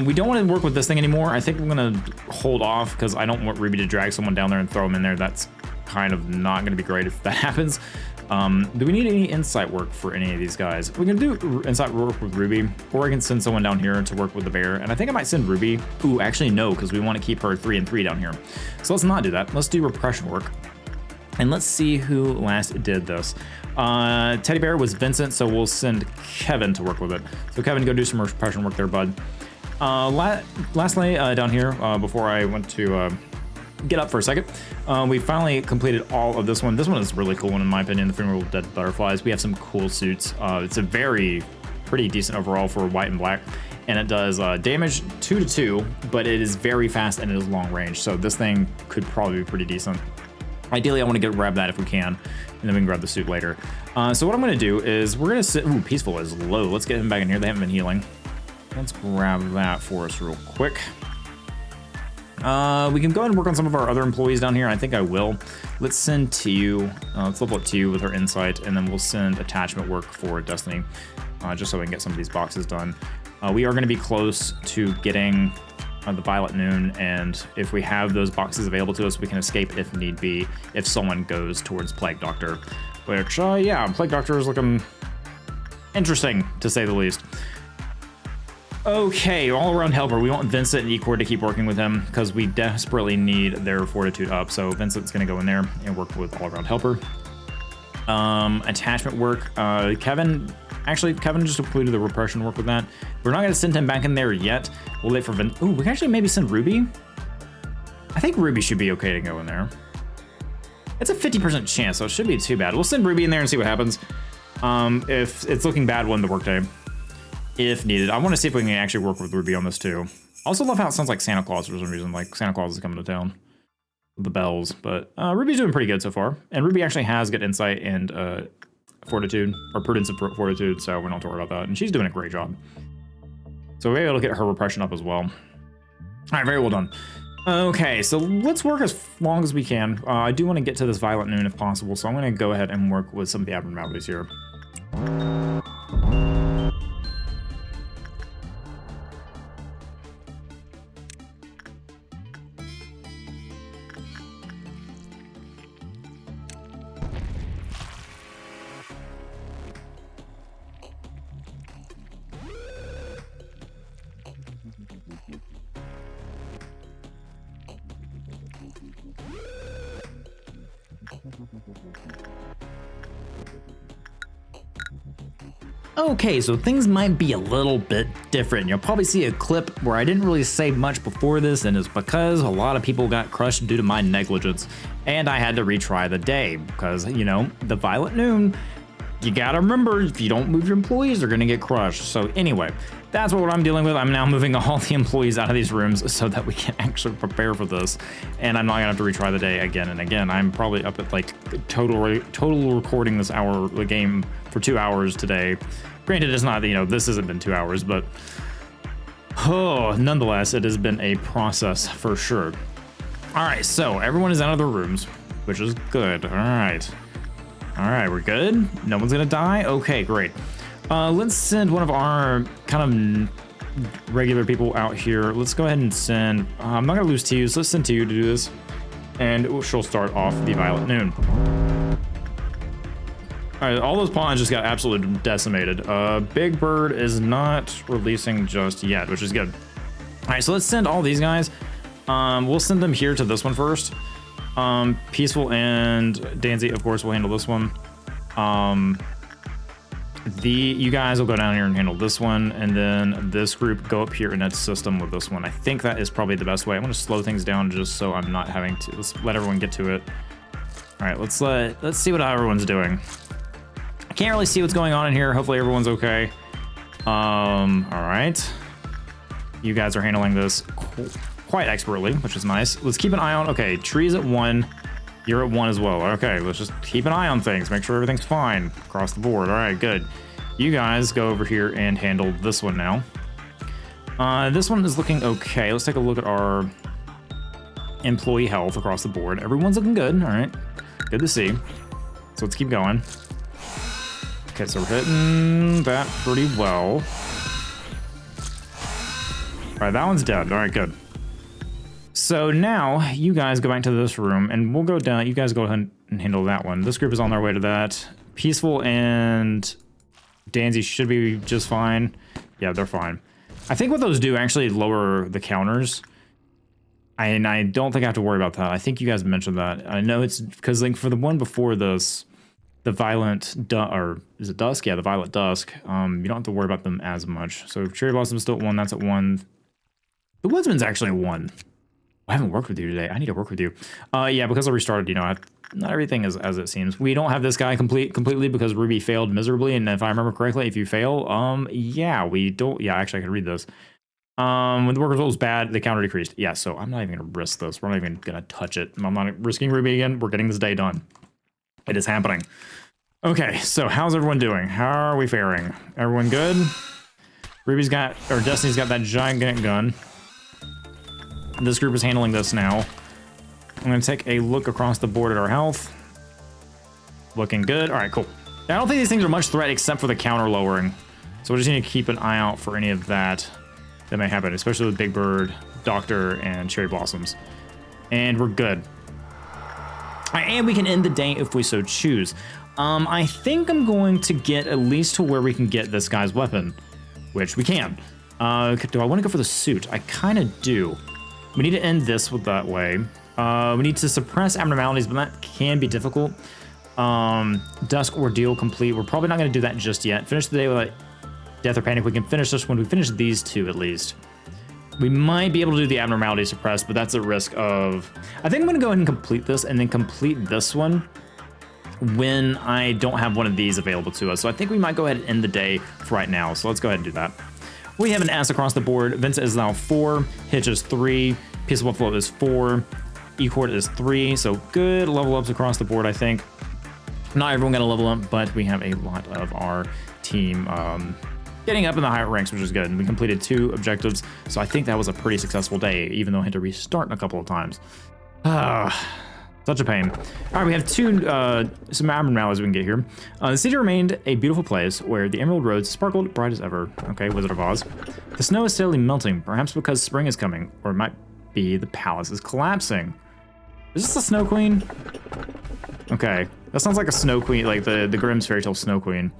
We don't want to work with this thing anymore. I think I'm gonna hold off because I don't want Ruby to drag someone down there and throw him in there. That's kind of not gonna be great if that happens. Do we need any insight work for any of these guys? We can do insight work with Ruby, or I can send someone down here to work with the bear. And I think I might send Ruby. Ooh, actually no, because we want to keep her 3 and 3 down here. So let's not do that. Let's do repression work. And let's see who last did this. Teddy Bear was Vincent, so we'll send Kevin to work with it. So Kevin, go do some repression work there, bud. Lastly, down here, before I went to get up for a second, we finally completed all of this one. This one is really cool one in my opinion, the Funeral of Dead Butterflies. We have some cool suits. It's a pretty decent overall for white and black, and it does damage 2 to 2, but it is very fast and it is long range, so this thing could probably be pretty decent. Ideally, I want to grab that if we can, and then we can grab the suit later. So what I'm going to do is we're going to sit. Ooh, Peaceful is low. Let's get him back in here. They haven't been healing. Let's grab that for us real quick. We can go ahead and work on some of our other employees down here. I think I will. Let's send Tiu. Let's level up Tiu with her insight, and then we'll send attachment work for Destiny, just so we can get some of these boxes done. We are going to be close to getting the Violet Noon, and if we have those boxes available to us, we can escape if need be, if someone goes towards Plague Doctor. Which, yeah, Plague Doctor is looking interesting, to say the least. Okay, all-around helper. We want Vincent and Ecord to keep working with him because we desperately need their fortitude up. So Vincent's going to go in there and work with all-around helper. Attachment work. Kevin just completed the repression work with that. We're not going to send him back in there yet. We'll wait for Vincent. Ooh, we can actually maybe send Ruby. I think Ruby should be okay to go in there. It's a 50% chance, so it shouldn't be too bad. We'll send Ruby in there and see what happens. If it's looking bad, we'll end the workday. If needed. I want to see if we can actually work with Ruby on this too. I also love how it sounds like Santa Claus for some reason, like Santa Claus is coming to town with the bells, but Ruby's doing pretty good so far. And Ruby actually has good insight and fortitude, or prudence and fortitude, so we don't have to worry about that. And she's doing a great job. So we're able to get her repression up as well. All right, very well done. Okay, so let's work as long as we can. I do want to get to this Violet Noon if possible, so I'm going to go ahead and work with some of the abnormalities here. Okay, so things might be a little bit different. You'll probably see a clip where I didn't really say much before this, and it's because a lot of people got crushed due to my negligence, and I had to retry the day because, the Violet Noon you gotta remember, if you don't move your employees, they're gonna get crushed. So anyway, that's what I'm dealing with. I'm now moving all the employees out of these rooms so that we can actually prepare for this. And I'm not gonna have to retry the day again and again. I'm probably up at like total recording this hour, the game for 2 hours today. Granted, it's not, you know, this hasn't been 2 hours, but oh, nonetheless, it has been a process for sure. All right, so everyone is out of their rooms, which is good. All right, we're good. No one's gonna die. Okay, great. Let's send one of our kind of regular people out here. Let's go ahead and send, I'm not gonna lose Tiu, so let's send Tiu to do this. And she'll start off the Violet Noon. All right, all those pawns just got absolutely decimated. Big Bird is not releasing just yet, which is good. All right, so let's send all these guys. We'll send them here to this one first. Peaceful and Danzy, of course, will handle this one. You guys will go down here and handle this one, and then this group go up here in that system with this one. I think that is probably the best way. I'm gonna slow things down just so I'm not having to. Let's let everyone get to it. All right, let's see what everyone's doing. I can't really see what's going on in here. Hopefully everyone's okay. All right. You guys are handling this quite expertly, which is nice. Let's keep an eye on, okay, Tree's at 1. You're at 1 as well. Okay, let's just keep an eye on things. Make sure everything's fine across the board. All right, good. You guys go over here and handle this one now. This one is looking okay. Let's take a look at our employee health across the board. Everyone's looking good. All right, good to see. So let's keep going. Okay, so we're hitting that pretty well. All right, that one's dead. All right, good. So now you guys go back to this room and we'll go down. You guys go ahead and handle that one. This group is on their way to that. Peaceful and Danzy should be just fine. Yeah, they're fine. I think what those do actually lower the counters. And I don't think I have to worry about that. I think you guys mentioned that. I know it's because like for the one before this, the Violent or is it Dusk? Yeah, the Violet Dusk. You don't have to worry about them as much. So Cherry Blossom's still at 1. That's at 1. The Woodsman's actually at 1. I haven't worked with you today. I need to work with you. Yeah, because I restarted, you know, not everything is as it seems. We don't have this guy completely because Ruby failed miserably. And if I remember correctly, if you fail, yeah, we don't. Yeah, actually, I can read this. When the work result was bad, the counter decreased. Yeah, so I'm not even going to risk this. We're not even going to touch it. I'm not risking Ruby again. We're getting this day done. It is happening. Okay, so how's everyone doing? How are we faring? Everyone good? Ruby's got, or Destiny's got that gigantic gun. This group is handling this now. I'm going to take a look across the board at our health. Looking good. All right, cool. I don't think these things are much threat except for the counter lowering. So we just need to keep an eye out for any of that may happen, especially with Big Bird, Doctor, and Cherry Blossoms. And we're good. All right, and we can end the day if we so choose. I think I'm going to get at least to where we can get this guy's weapon, which we can. Do I want to go for the suit? I kind of do. We need to end this with that way. We need to suppress abnormalities, but that can be difficult. Dusk Ordeal complete. We're probably not going to do that just yet. Finish the day without death or panic. We can finish this when we finish these two at least. We might be able to do the abnormality suppress, but that's a risk of... I think I'm going to go ahead and complete this and then complete this one when I don't have one of these available to us. So I think we might go ahead and end the day for right now. So let's go ahead and do that. We have an S across the board. Vincent is now 4. Hitch is 3. Peaceful Float is 4. E-Cord is 3. So good level ups across the board, I think. Not everyone got a level up, but we have a lot of our team getting up in the higher ranks, which is good. And we completed 2 objectives. So I think that was a pretty successful day, even though I had to restart a couple of times. Such a pain. All right, we have some abnormalities we can get here. The city remained a beautiful place where the emerald roads sparkled bright as ever. Okay, Wizard of Oz. The snow is steadily melting, perhaps because spring is coming, or it might be the palace is collapsing. Is this the Snow Queen? Okay, that sounds like a Snow Queen, like the Grimm's fairy tale Snow Queen.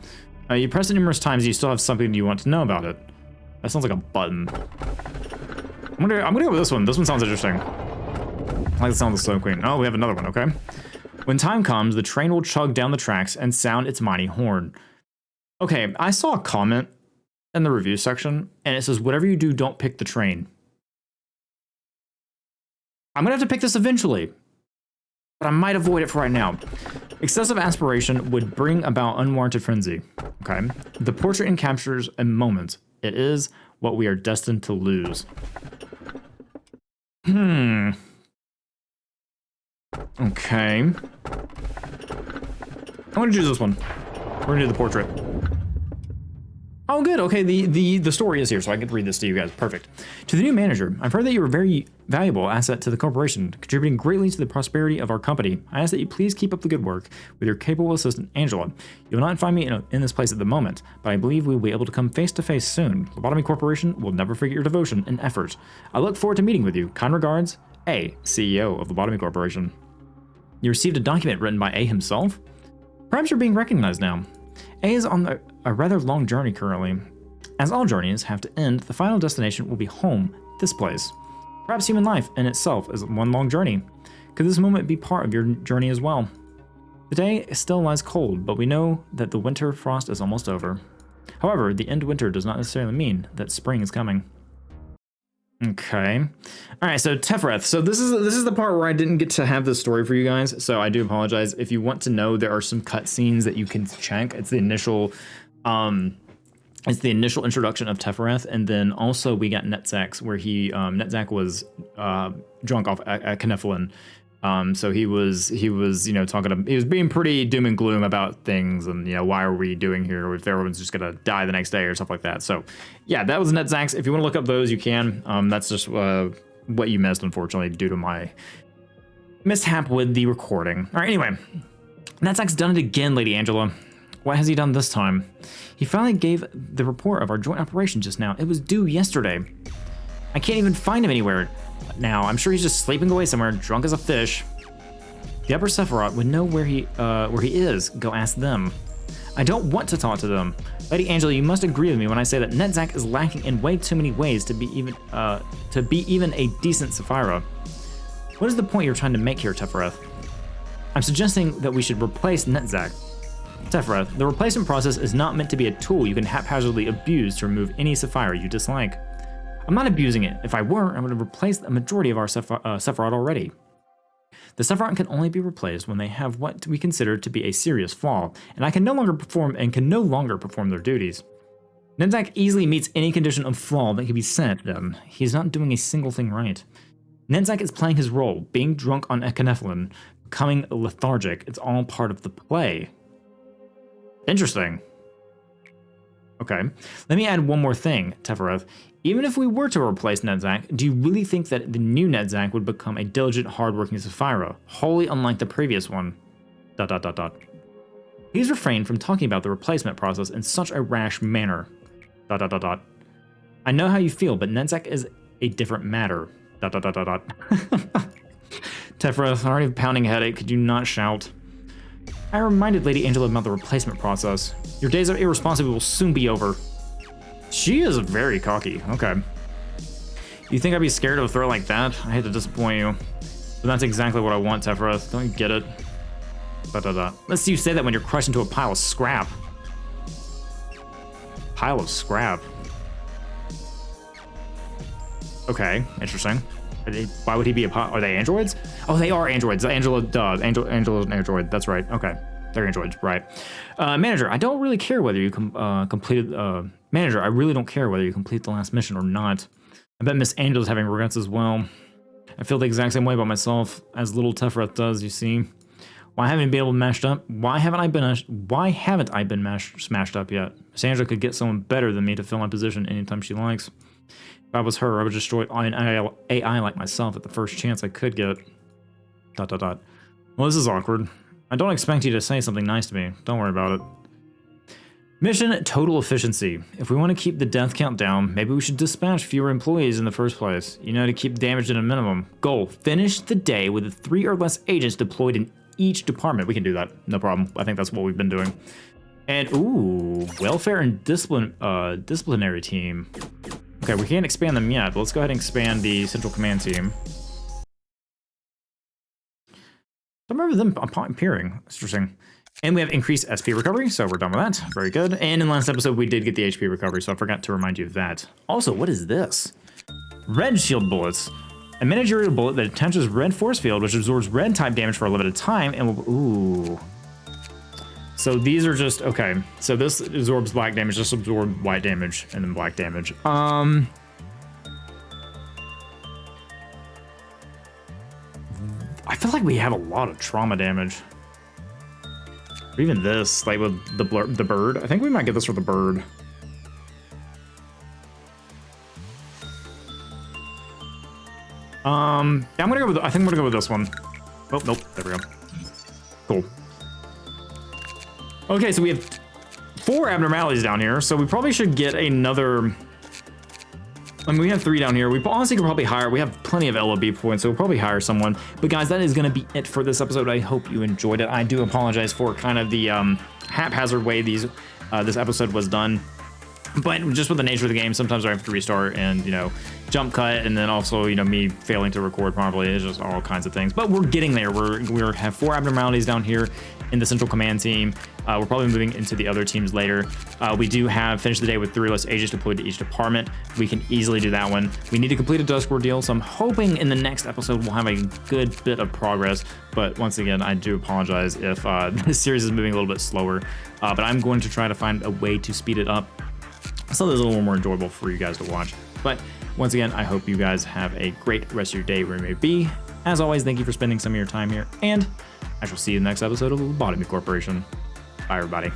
You press it numerous times, you still have something you want to know about it. That sounds like a button. I'm gonna go with this one. This one sounds interesting. I like the sound of the Snow Queen. Oh, we have another one, okay. When time comes, the train will chug down the tracks and sound its mighty horn. Okay, I saw a comment in the review section, and it says, whatever you do, don't pick the train. I'm gonna have to pick this eventually. but I might avoid it for right now. Excessive aspiration would bring about unwarranted frenzy. Okay. The portrait encaptures a moment. It is what we are destined to lose. Okay. I'm gonna choose this one. We're gonna do the portrait. Oh, good. Okay, the story is here, so I can read this to you guys. Perfect. To the new manager, I've heard that you are a very valuable asset to the corporation, contributing greatly to the prosperity of our company. I ask that you please keep up the good work with your capable assistant, Angela. You will not find me in this place at the moment, but I believe we will be able to come face to face soon. Lobotomy Corporation will never forget your devotion and effort. I look forward to meeting with you. Kind regards, A, CEO of Lobotomy Corporation. You received a document written by A himself? Perhaps you're being recognized now. A is on a rather long journey currently. As all journeys have to end, the final destination will be home, this place. Perhaps human life in itself is one long journey. Could this moment be part of your journey as well? The day still lies cold, but we know that the winter frost is almost over. However, the end of winter does not necessarily mean that spring is coming. Okay. All right, so Tefreth. So this is the part where I didn't get to have this story for you guys, so I do apologize. If you want to know, there are some cutscenes that you can check. It's the initial introduction of Tefreth, and then also we got Netzak's where he Netzak was drunk off Knephelin. So he was he was being pretty doom and gloom about things, and why are we doing here if everyone's just gonna die the next day or stuff like that. So yeah, that was Netzak's. If you want to look up those, you can. That's just what you missed, unfortunately, due to my mishap with the recording. All right, anyway, Netzak's done it again, Lady Angela. What has he done this time? He finally gave the report of our joint operation just now. It was due yesterday. I can't even find him anywhere now. I'm sure he's just sleeping away somewhere, drunk as a fish. The Upper Sephiroth would know where he is. Go ask them. I don't want to talk to them. Lady Angela, you must agree with me when I say that Netzak is lacking in way too many ways to be even a decent Sapphira. What is the point you're trying to make here, Tefreth? I'm suggesting that we should replace Netzak. Tefreth, the replacement process is not meant to be a tool you can haphazardly abuse to remove any Sapphira you dislike. I'm not abusing it. If I were, I would have replaced a majority of our Sephiroth already. The Sephiroth can only be replaced when they have what we consider to be a serious flaw, and can no longer perform their duties. Netzak easily meets any condition of flaw that can be set them. He's not doing a single thing right. Netzak is playing his role, being drunk on Knephelin, becoming lethargic. It's all part of the play. Interesting. Okay, let me add one more thing, Tefreth. Even if we were to replace Netzak, do you really think that the new Netzak would become a diligent, hardworking Sapphira, wholly unlike the previous one? ... Please refrain from talking about the replacement process in such a rash manner. ... I know how you feel, but Netzak is a different matter. ... Tefreth, I already have a pounding headache. Could you not shout? I reminded Lady Angela about the replacement process. Your days of irresponsibility will soon be over. She is very cocky. Okay. You think I'd be scared of a threat like that? I hate to disappoint you. But that's exactly what I want, Tefreth. Don't you get it? Let's see you say that when you're crushed into a pile of scrap. Pile of scrap. Okay, interesting. Why would he be a pile? Are they androids? Oh, they are androids. Angela's an android. That's right. Okay. They're androids, right. Manager, I don't really care whether you completed... Manager, I really don't care whether you complete the last mission or not. I bet Miss Angela's having regrets as well. I feel the exact same way about myself as little Tefreth does, you see. Why haven't I been able to mashed up? Why haven't I been smashed up yet? Miss Angela could get someone better than me to fill my position anytime she likes. If I was her, I would destroy an AI like myself at the first chance I could get. ... Well, this is awkward. I don't expect you to say something nice to me. Don't worry about it. Mission total efficiency. If we want to keep the death count down, maybe we should dispatch fewer employees in the first place. To keep damage at a minimum. Goal, finish the day with 3 or less agents deployed in each department. We can do that. No problem. I think that's what we've been doing. And, ooh, welfare and disciplinary team. Okay, we can't expand them yet, but let's go ahead and expand the central command team. I remember them appearing. Interesting. And we have increased SP recovery, so we're done with that. Very good. And in the last episode, we did get the HP recovery, so I forgot to remind you of that. Also, what is this? Red shield bullets. A managerial bullet that attaches red force field, which absorbs red type damage for a limited time, and will, ooh. So these are just, okay. So this absorbs black damage, just absorb white damage, and then black damage. I feel like we have a lot of trauma damage. Or even this, like with the bird. I think we might get this for the bird. Yeah, I'm gonna go with, I think I'm gonna go with this one. Oh, nope, there we go. Cool. Okay, so we have 4 abnormalities down here, so we probably should get another. I mean, we have 3 down here. We honestly could probably hire, we have plenty of LOB points, so we'll probably hire someone. But guys, that is gonna be it for this episode. I hope you enjoyed it. I do apologize for kind of the haphazard way this episode was done. But just with the nature of the game, sometimes I have to restart and, you know, jump cut, and then also, you know, me failing to record properly. It's just all kinds of things. But we're getting there. We have 4 abnormalities down here in the central command team. We're probably moving into the other teams later. We do have finished the day with 3 less agents deployed to each department. We can easily do that one. We need to complete a Duskboard deal, so I'm hoping in the next episode we'll have a good bit of progress. But once again, I do apologize if this series is moving a little bit slower. But I'm going to try to find a way to speed it up so that it's a little more enjoyable for you guys to watch. But once again, I hope you guys have a great rest of your day where you may be. As always, thank you for spending some of your time here, and I shall see you in the next episode of Lobotomy Corporation. Bye, everybody.